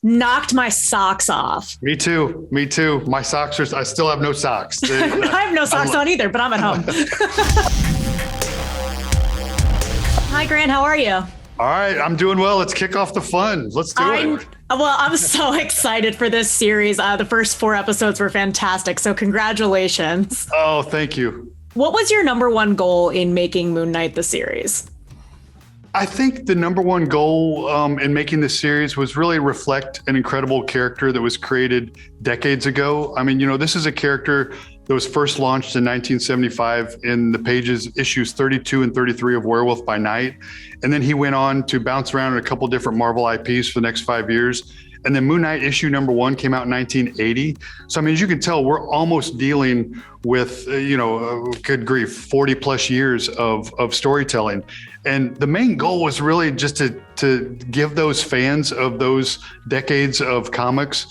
knocked my socks off. Me too. My socks I still have no socks. I have no socks on either, but I'm at home. Hi, Grant. How are you? All right. I'm doing well. Let's kick off the fun. Let's do it. Well, I'm so excited for this series. The first 4 episodes were fantastic. So congratulations. Oh, thank you. What was your number one goal in making Moon Knight the series? I think the number one goal in making this series was really reflect an incredible character that was created decades ago. I mean, this is a character that was first launched in 1975 in the issues 32 and 33 of Werewolf by Night. And then he went on to bounce around in a couple different Marvel IPs for the next 5 years. And then Moon Knight issue number 1 came out in 1980. So, I mean, as you can tell, we're almost dealing with, good grief, 40 plus years of storytelling. And the main goal was really just to give those fans of those decades of comics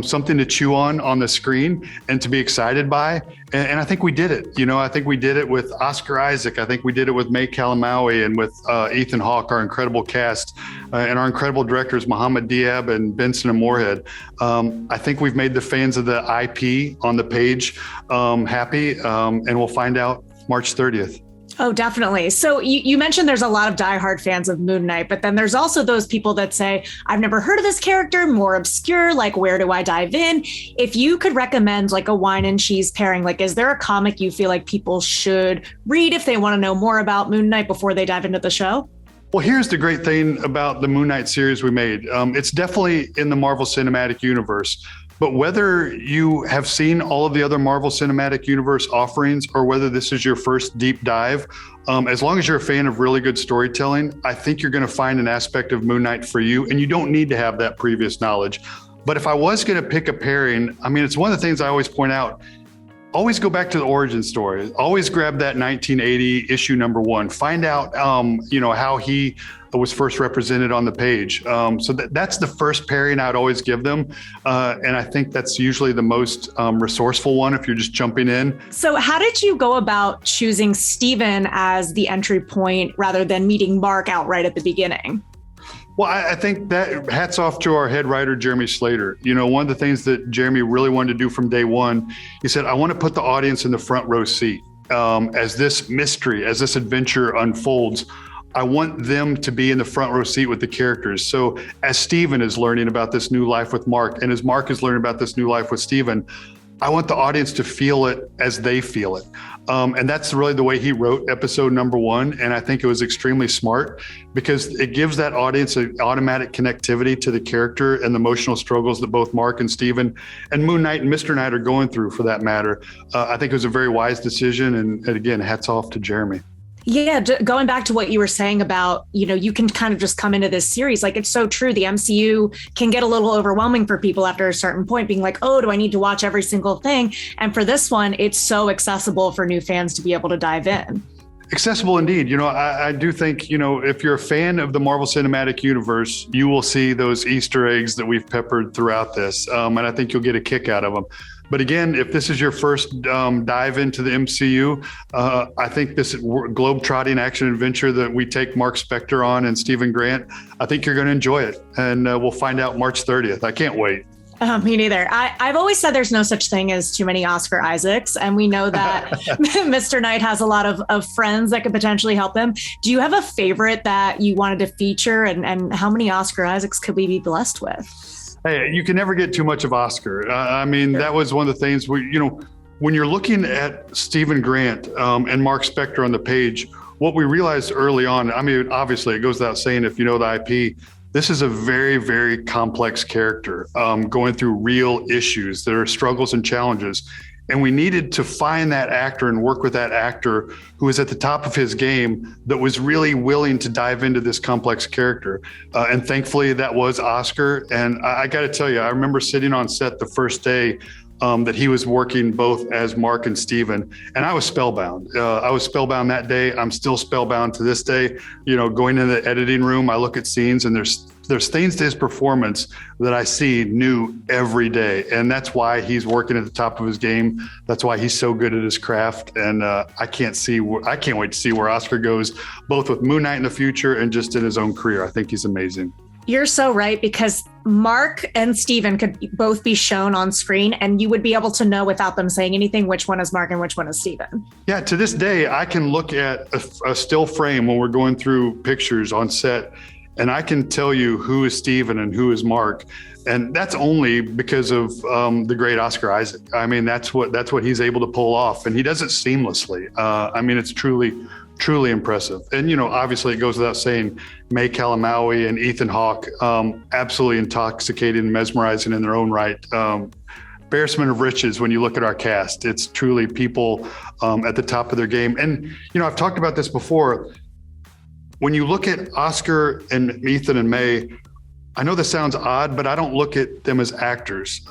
something to chew on the screen and to be excited by. And I think we did it. I think we did it with Oscar Isaac. I think we did it with May Calamawy and with Ethan Hawke, our incredible cast, and our incredible directors, Mohammed Diab and Benson and Moorhead. I think we've made the fans of the IP on the page happy, and we'll find out March 30th. Oh, definitely. So you mentioned there's a lot of diehard fans of Moon Knight, but then there's also those people that say, I've never heard of this character, more obscure, like where do I dive in? If you could recommend like a wine and cheese pairing, like is there a comic you feel like people should read if they want to know more about Moon Knight before they dive into the show? Well, here's the great thing about the Moon Knight series we made. It's definitely in the Marvel Cinematic Universe. But whether you have seen all of the other Marvel Cinematic Universe offerings or whether this is your first deep dive, as long as you're a fan of really good storytelling, I think you're going to find an aspect of Moon Knight for you, and you don't need to have that previous knowledge. But if I was going to pick a pairing, I mean, it's one of the things I always point out. Always go back to the origin story. Always grab that 1980 issue number 1. Find out, how he was first represented on the page. So that's the first pairing I'd always give them. And I think that's usually the most resourceful one if you're just jumping in. So how did you go about choosing Steven as the entry point rather than meeting Mark outright at the beginning? Well, I think that hats off to our head writer, Jeremy Slater. One of the things that Jeremy really wanted to do from day one, he said, I want to put the audience in the front row seat. As this mystery, as this adventure unfolds, I want them to be in the front row seat with the characters. So as Steven is learning about this new life with Mark, and as Mark is learning about this new life with Steven, I want the audience to feel it as they feel it. And that's really the way he wrote episode number 1. And I think it was extremely smart because it gives that audience an automatic connectivity to the character and the emotional struggles that both Mark and Steven and Moon Knight and Mr. Knight are going through for that matter. I think it was a very wise decision. And again, hats off to Jeremy. Yeah, going back to what you were saying about, you can kind of just come into this series. Like, it's so true. The MCU can get a little overwhelming for people after a certain point, being like, oh, do I need to watch every single thing? And for this one, it's so accessible for new fans to be able to dive in. Accessible indeed. I do think, if you're a fan of the Marvel Cinematic Universe, you will see those Easter eggs that we've peppered throughout this. And I think you'll get a kick out of them. But again, if this is your first dive into the MCU, I think this globe-trotting action adventure that we take Mark Spector on and Stephen Grant, I think you're going to enjoy it. And we'll find out March 30th. I can't wait. Me neither. I've always said there's no such thing as too many Oscar Isaacs. And we know that Mr. Knight has a lot of friends that could potentially help him. Do you have a favorite that you wanted to feature? And how many Oscar Isaacs could we be blessed with? Hey, you can never get too much of Oscar. That was one of the things when you're looking at Stephen Grant and Mark Spector on the page, what we realized early on, obviously it goes without saying, if you know the IP, this is a very, very complex character going through real issues. There are struggles and challenges. And we needed to find that actor and work with that actor who was at the top of his game that was really willing to dive into this complex character. And thankfully that was Oscar. And I got to tell you, I remember sitting on set the first day that he was working both as Mark and Steven, and I was spellbound. I was spellbound that day. I'm still spellbound to this day. Going in the editing room, I look at scenes and there's things to his performance that I see new every day. And that's why he's working at the top of his game. That's why he's so good at his craft. And I can't wait to see where Oscar goes, both with Moon Knight in the future and just in his own career. I think he's amazing. You're so right, because Mark and Steven could both be shown on screen and you would be able to know without them saying anything which one is Mark and which one is Steven. Yeah, to this day, I can look at a still frame when we're going through pictures on set, and I can tell you who is Steven and who is Mark. And that's only because of the great Oscar Isaac. I mean, that's what he's able to pull off, and he does it seamlessly. I mean, it's truly impressive. And, obviously it goes without saying, May Calamawy and Ethan Hawke, absolutely intoxicating and mesmerizing in their own right. Embarrassment of riches when you look at our cast. It's truly people at the top of their game. And, I've talked about this before. When you look at Oscar and Ethan and May, I know this sounds odd, but I don't look at them as actors.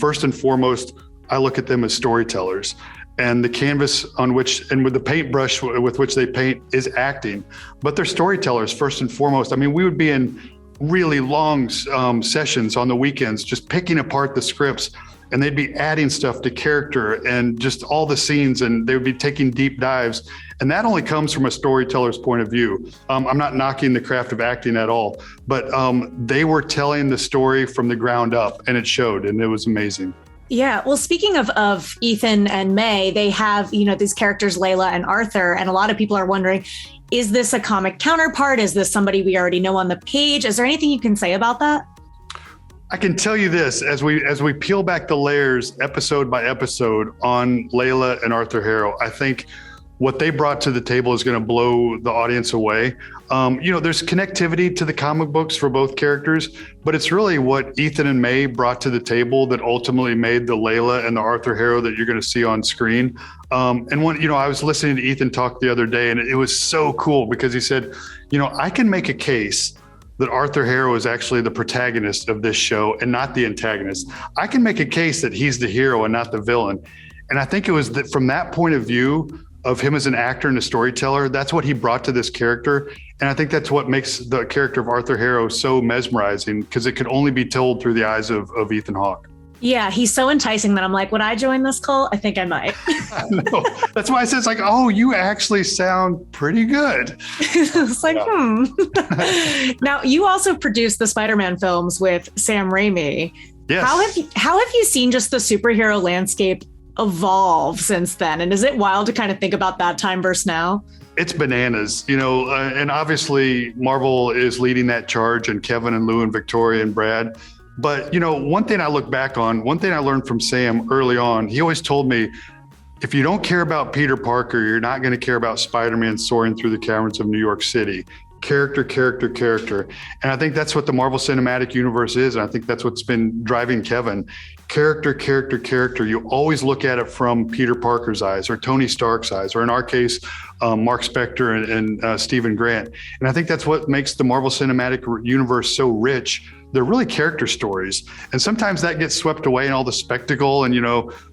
First and foremost, I look at them as storytellers. And the canvas on which, and with the paintbrush with which they paint, is acting. But they're storytellers first and foremost. I mean, we would be in really long sessions on the weekends, just picking apart the scripts, and they'd be adding stuff to character and just all the scenes, and they would be taking deep dives. And that only comes from a storyteller's point of view. I'm not knocking the craft of acting at all, but they were telling the story from the ground up, and it showed, and it was amazing. Yeah. Well, speaking of Ethan and May, they have, these characters, Layla and Arthur, and a lot of people are wondering, is this a comic counterpart? Is this somebody we already know on the page? Is there anything you can say about that? I can tell you this, as we peel back the layers episode by episode on Layla and Arthur Harrow, I think what they brought to the table is going to blow the audience away. There's connectivity to the comic books for both characters, but it's really what Ethan and May brought to the table that ultimately made the Layla and the Arthur Harrow that you're going to see on screen. And when, I was listening to Ethan talk the other day, and it was so cool because he said, I can make a case that Arthur Harrow is actually the protagonist of this show and not the antagonist. I can make a case that he's the hero and not the villain. And I think it was that from that point of view of him as an actor and a storyteller, that's what he brought to this character. And I think that's what makes the character of Arthur Harrow so mesmerizing, because it could only be told through the eyes of Ethan Hawke. Yeah, he's so enticing that I'm like, would I join this cult? I think I might. No, that's why I said, it's like, oh, you actually sound pretty good. It's like, Now, you also produced the Spider-Man films with Sam Raimi. Yes. How have you seen just the superhero landscape evolve since then? And is it wild to kind of think about that time versus now? It's bananas, and obviously Marvel is leading that charge, and Kevin and Lou and Victoria and Brad. But, one thing I look back on, one thing I learned from Sam early on, he always told me, if you don't care about Peter Parker, you're not going to care about Spider-Man soaring through the caverns of New York City. Character. And I think that's what the Marvel Cinematic Universe is. And I think that's what's been driving Kevin. Character. You always look at it from Peter Parker's eyes or Tony Stark's eyes, or in our case, Mark Spector and Stephen Grant. And I think that's what makes the Marvel Cinematic Universe so rich. They're really character stories. And sometimes that gets swept away in all the spectacle, and,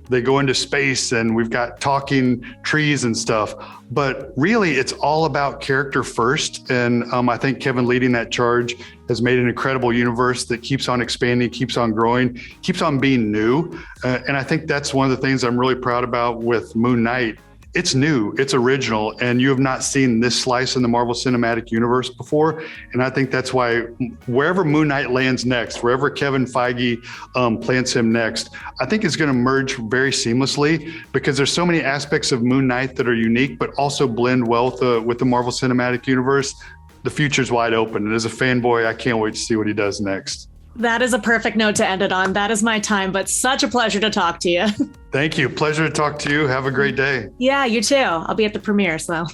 they go into space and we've got talking trees and stuff. But really, it's all about character first. And I think Kevin leading that charge has made an incredible universe that keeps on expanding, keeps on growing, keeps on being new. And I think that's one of the things I'm really proud about with Moon Knight. It's new, it's original, and you have not seen this slice in the Marvel Cinematic Universe before. And I think that's why wherever Moon Knight lands next, wherever Kevin Feige plants him next, I think it's going to merge very seamlessly, because there's so many aspects of Moon Knight that are unique, but also blend well with the Marvel Cinematic Universe. The future's wide open. And as a fanboy, I can't wait to see what he does next. That is a perfect note to end it on. That is my time, but such a pleasure to talk to you. Thank you. Pleasure to talk to you. Have a great day. Yeah, you too. I'll be at the premiere, so.